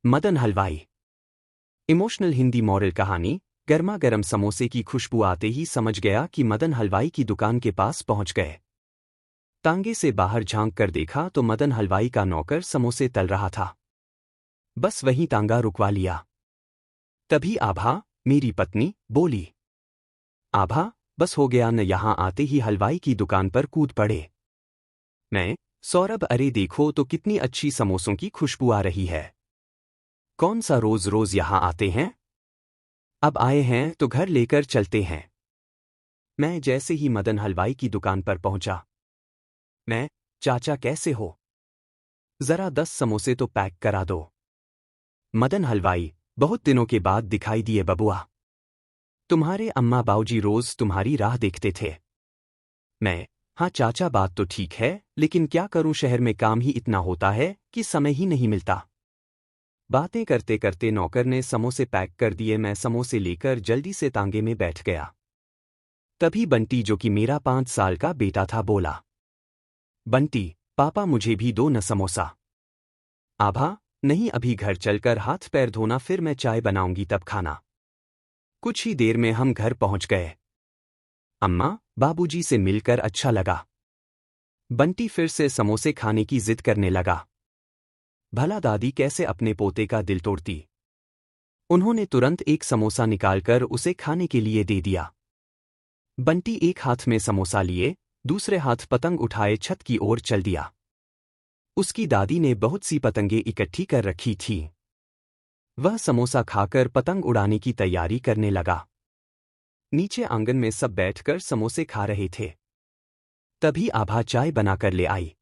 मदन हलवाई। Emotional Hindi moral कहानी। गर्मा गर्म समोसे की खुशबू आते ही समझ गया कि मदन हलवाई की दुकान के पास पहुंच गए। तांगे से बाहर झांक कर देखा तो मदन हलवाई का नौकर समोसे तल रहा था। बस वहीं तांगा रुकवा लिया। तभी आभा, मेरी पत्नी, बोली, आभा, बस हो गया न। यहां आते ही हलवाई की दुकान पर कूद पड़े। मैं, सौरभ, अरे देखो तो कितनी अच्छी समोसों की खुशबू आ रही है। कौन सा रोज रोज यहां आते हैं? अब आए हैं तो घर लेकर चलते हैं। मैं जैसे ही मदन हलवाई की दुकान पर पहुंचा। मैं, चाचा कैसे हो? जरा 10 समोसे तो पैक करा दो। मदन हलवाई, बहुत दिनों के बाद दिखाई दिए बबुआ। तुम्हारे अम्मा बाऊजी रोज तुम्हारी राह देखते थे। मैं, हाँ चाचा बात तो ठीक है, लेकिन क्या करूं, शहर में काम ही इतना होता है कि समय ही नहीं मिलता। बातें करते करते नौकर ने समोसे पैक कर दिए। मैं समोसे लेकर जल्दी से तांगे में बैठ गया। तभी बंटी, जो कि मेरा 5 साल का बेटा था, बोला, बंटी, पापा मुझे भी दो न समोसा। आभा, नहीं, अभी घर चलकर हाथ पैर धोना, फिर मैं चाय बनाऊंगी तब खाना। कुछ ही देर में हम घर पहुंच गए। अम्मा, बाबूजी से मिलकर अच्छा लगा। बंटी फिर से समोसे खाने की जिद करने लगा। भला दादी कैसे अपने पोते का दिल तोड़ती। उन्होंने तुरंत एक समोसा निकालकर उसे खाने के लिए दे दिया। बंटी एक हाथ में समोसा लिए, दूसरे हाथ पतंग उठाए छत की ओर चल दिया। उसकी दादी ने बहुत सी पतंगें इकट्ठी कर रखी थीं। वह समोसा खाकर पतंग उड़ाने की तैयारी करने लगा। नीचे आंगन में सब बैठकर समोसे खा रहे थे। तभी आभा चाय बनाकर ले आई।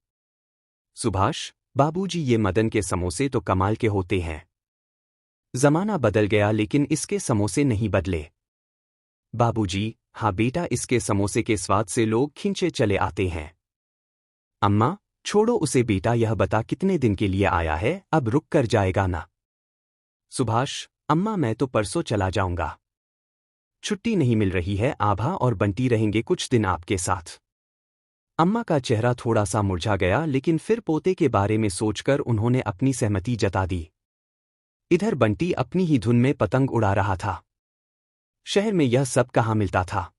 सुभाष, बाबूजी, ये मदन के समोसे तो कमाल के होते हैं। जमाना बदल गया लेकिन इसके समोसे नहीं बदले। बाबूजी, हाँ बेटा, इसके समोसे के स्वाद से लोग खींचे चले आते हैं। अम्मा, छोड़ो उसे बेटा, यह बता कितने दिन के लिए आया है, अब रुक कर जाएगा ना? सुभाष, अम्मा मैं तो परसों चला जाऊंगा। छुट्टी नहीं मिल रही है। आभा और बंटी रहेंगे कुछ दिन आपके साथ। अम्मा का चेहरा थोड़ा सा मुरझा गया, लेकिन फिर पोते के बारे में सोचकर उन्होंने अपनी सहमति जता दी। इधर बंटी अपनी ही धुन में पतंग उड़ा रहा था। शहर में यह सब कहाँ मिलता था।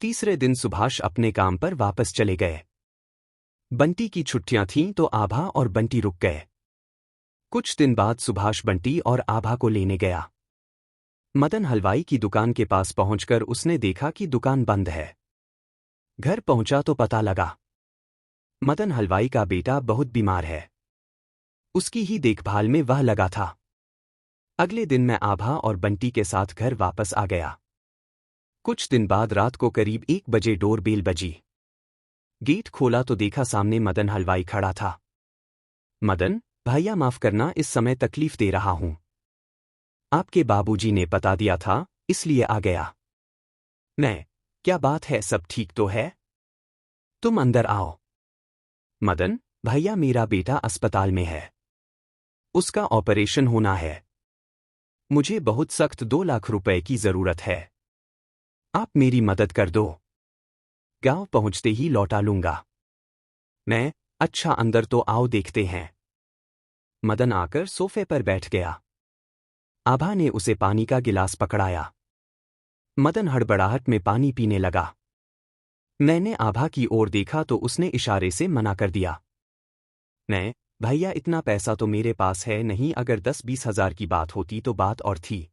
तीसरे दिन सुभाष अपने काम पर वापस चले गए। बंटी की छुट्टियां थीं तो आभा और बंटी रुक गए। कुछ दिन बाद सुभाष बंटी और आभा को लेने गया। मदन हलवाई की दुकान के पास पहुंचकर उसने देखा कि दुकान बंद है। घर पहुंचा तो पता लगा मदन हलवाई का बेटा बहुत बीमार है। उसकी ही देखभाल में वह लगा था। अगले दिन मैं आभा और बंटी के साथ घर वापस आ गया। कुछ दिन बाद रात को करीब 1 बजे डोरबेल बजी। गेट खोला तो देखा सामने मदन हलवाई खड़ा था। मदन भैया, माफ करना, इस समय तकलीफ दे रहा हूं। आपके बाबूजी ने बता दिया था, इसलिए आ गया। मैं, क्या बात है, सब ठीक तो है? तुम अंदर आओ। मदन भैया, मेरा बेटा अस्पताल में है। उसका ऑपरेशन होना है। मुझे बहुत सख्त 2 लाख रुपए की जरूरत है। आप मेरी मदद कर दो। गांव पहुंचते ही लौटा लूंगा। मैं, अच्छा, अंदर तो आओ देखते हैं। मदन आकर सोफे पर बैठ गया। आभा ने उसे पानी का गिलास पकड़ाया। मदन हड़बड़ाहट में पानी पीने लगा। मैंने आभा की ओर देखा तो उसने इशारे से मना कर दिया। मैं, भैया, इतना पैसा तो मेरे पास है नहीं, अगर 10-20 हजार की बात होती तो बात और थी।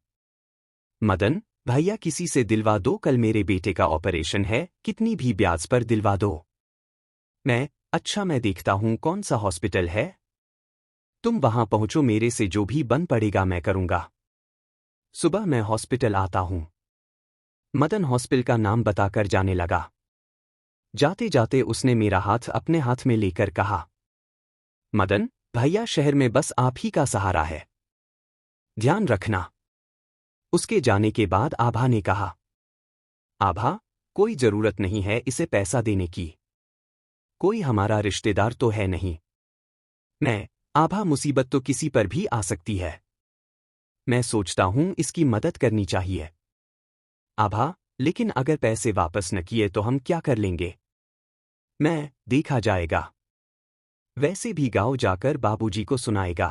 मदन भैया, किसी से दिलवा दो, कल मेरे बेटे का ऑपरेशन है, कितनी भी ब्याज पर दिलवा दो। मैं, अच्छा, मैं देखता हूं कौन सा हॉस्पिटल है। तुम वहां पहुंचो, मेरे से जो भी बन पड़ेगा मैं करूंगा। सुबह मैं हॉस्पिटल आता हूं। मदन हॉस्पिटल का नाम बताकर जाने लगा। जाते जाते उसने मेरा हाथ अपने हाथ में लेकर कहा, मदन भैया, शहर में बस आप ही का सहारा है, ध्यान रखना। उसके जाने के बाद आभा ने कहा, आभा, कोई जरूरत नहीं है इसे पैसा देने की। कोई हमारा रिश्तेदार तो है नहीं। मैं, आभा, मुसीबत तो किसी पर भी आ सकती है। मैं सोचता हूं इसकी मदद करनी चाहिए। आभा, लेकिन अगर पैसे वापस न किए तो हम क्या कर लेंगे? मैं, देखा जाएगा। वैसे भी गांव जाकर बाबूजी को सुनाएगा।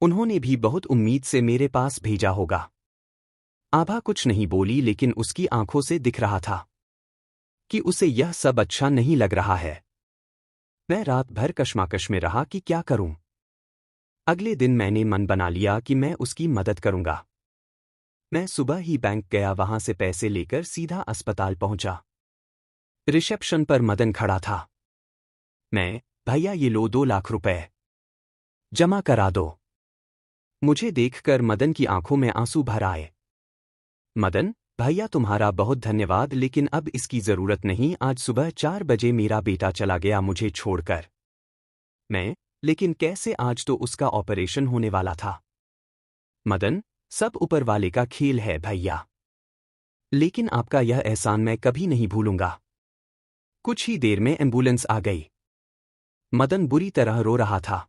उन्होंने भी बहुत उम्मीद से मेरे पास भेजा होगा। आभा कुछ नहीं बोली, लेकिन उसकी आंखों से दिख रहा था कि उसे यह सब अच्छा नहीं लग रहा है। मैं रात भर कश्मकश में रहा कि क्या करूं। अगले दिन मैंने मन बना लिया कि मैं उसकी मदद करूंगा। मैं सुबह ही बैंक गया, वहां से पैसे लेकर सीधा अस्पताल पहुंचा। रिसेप्शन पर मदन खड़ा था। भैया ये लो 2 लाख रुपए, जमा करा दो। मुझे देखकर मदन की आंखों में आंसू भर आए। मदन, भैया तुम्हारा बहुत धन्यवाद, लेकिन अब इसकी जरूरत नहीं। आज सुबह 4 बजे मेरा बेटा चला गया मुझे छोड़कर। लेकिन कैसे? आज तो उसका ऑपरेशन होने वाला था। मदन, सब ऊपर वाले का खेल है भैया, लेकिन आपका यह एहसान मैं कभी नहीं भूलूंगा। कुछ ही देर में एम्बुलेंस आ गई। मदन बुरी तरह रो रहा था।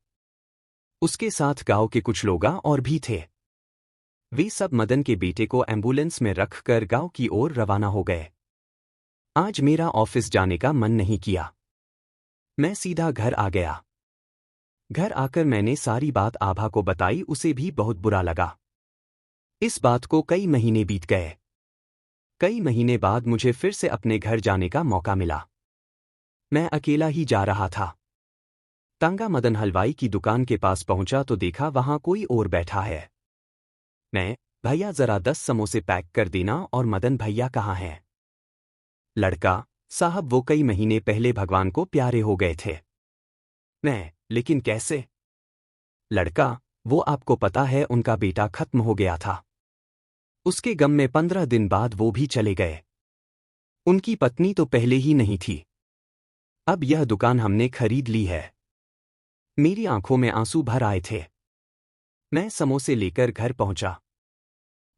उसके साथ गांव के कुछ लोग और भी थे। वे सब मदन के बेटे को एम्बुलेंस में रखकर गांव की ओर रवाना हो गए। आज मेरा ऑफिस जाने का मन नहीं किया। मैं सीधा घर आ गया। घर आकर मैंने सारी बात आभा को बताई, उसे भी बहुत बुरा लगा। इस बात को कई महीने बीत गए। कई महीने बाद मुझे फिर से अपने घर जाने का मौका मिला। मैं अकेला ही जा रहा था। तांगा मदन हलवाई की दुकान के पास पहुंचा तो देखा वहां कोई और बैठा है। भैया जरा 10 समोसे पैक कर देना। और मदन, भैया कहाँ हैं? लड़का, साहब वो कई महीने पहले भगवान को प्यारे हो गए थे। लेकिन कैसे? लड़का, वो आपको पता है उनका बेटा खत्म हो गया था। उसके गम में 15 दिन बाद वो भी चले गए। उनकी पत्नी तो पहले ही नहीं थी। अब यह दुकान हमने खरीद ली है। मेरी आंखों में आंसू भर आए थे। मैं समोसे लेकर घर पहुंचा,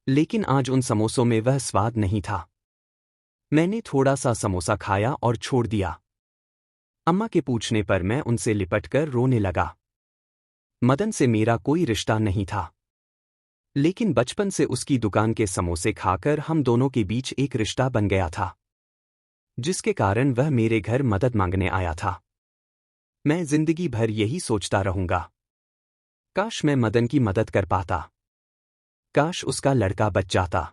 लेकिन आज उन समोसों में वह स्वाद नहीं था। मैंने थोड़ा सा समोसा खाया और छोड़ दिया। अम्मा के पूछने पर मैं उनसे लिपटकर रोने लगा। मदन से मेरा कोई रिश्ता नहीं था, लेकिन बचपन से उसकी दुकान के समोसे खाकर हम दोनों के बीच एक रिश्ता बन गया था, जिसके कारण वह मेरे घर मदद मांगने आया था। मैं जिंदगी भर यही सोचता रहूंगा, काश मैं मदन की मदद कर पाता। काश उसका लड़का बच जाता।